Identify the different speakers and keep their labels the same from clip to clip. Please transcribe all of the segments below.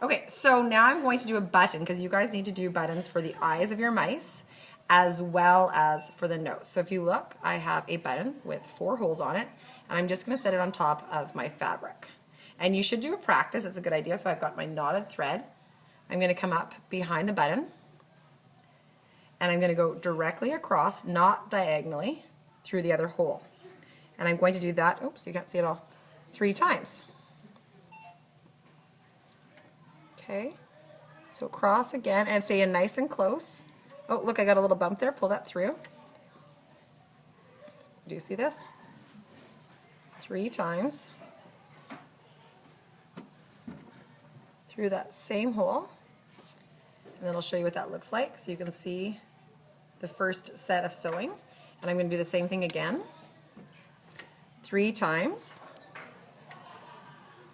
Speaker 1: Okay, so now I'm going to do a button because you guys need to do buttons for the eyes of your mice as well as for the nose. So if you look, I have a button with 4 holes on it, and I'm just going to set it on top of my fabric. And you should do a practice, it's a good idea. So I've got my knotted thread. I'm going to come up behind the button, and I'm going to go directly across, not diagonally, through the other hole. And I'm going to do that, oops, you can't see it all, 3 times. Okay, so cross again and stay in nice and close. Oh, look, I got a little bump there. Pull that through. Do you see this? 3 times through that same hole. And then I'll show you what that looks like so you can see the first set of sewing. And I'm going to do the same thing again. 3 times.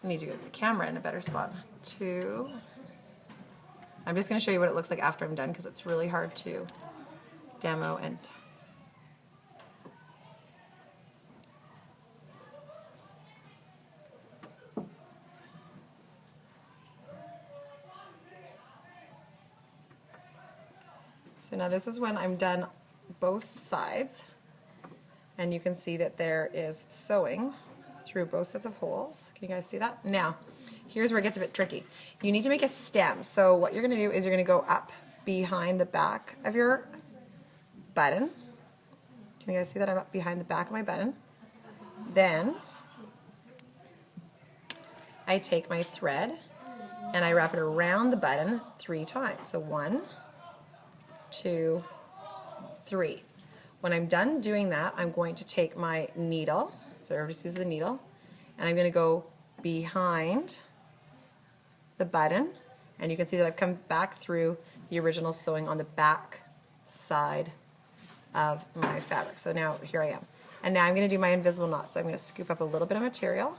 Speaker 1: I need to get the camera in a better spot. 2. I'm just going to show you what it looks like after I'm done because it's really hard to demo and so now this is when I'm done both sides, and you can see that there is sewing through both sets of holes. Can you guys see that? Now, here's where it gets a bit tricky. You need to make a stem. So what you're going to do is you're going to go up behind the back of your button. Can you guys see that? I'm up behind the back of my button. Then I take my thread and I wrap it around the button 3 times. So 1, 2, 3. When I'm done doing that, I'm going to take my needle, so everybody sees the needle, and I'm going to go behind the button, and you can see that I've come back through the original sewing on the back side of my fabric. So now here I am. And now I'm going to do my invisible knot. So I'm going to scoop up a little bit of material.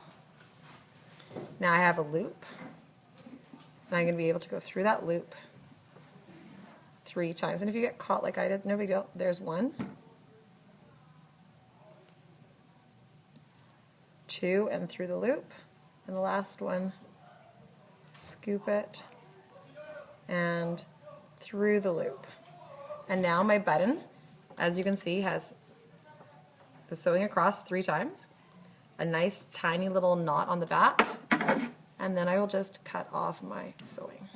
Speaker 1: Now I have a loop, and I'm going to be able to go through that loop 3 times. And if you get caught like I did, no big deal. There's 1, 2, and through the loop. And the last one, scoop it and through the loop. And now my button, as you can see, has the sewing across 3 times, a nice tiny little knot on the back, and then I will just cut off my sewing.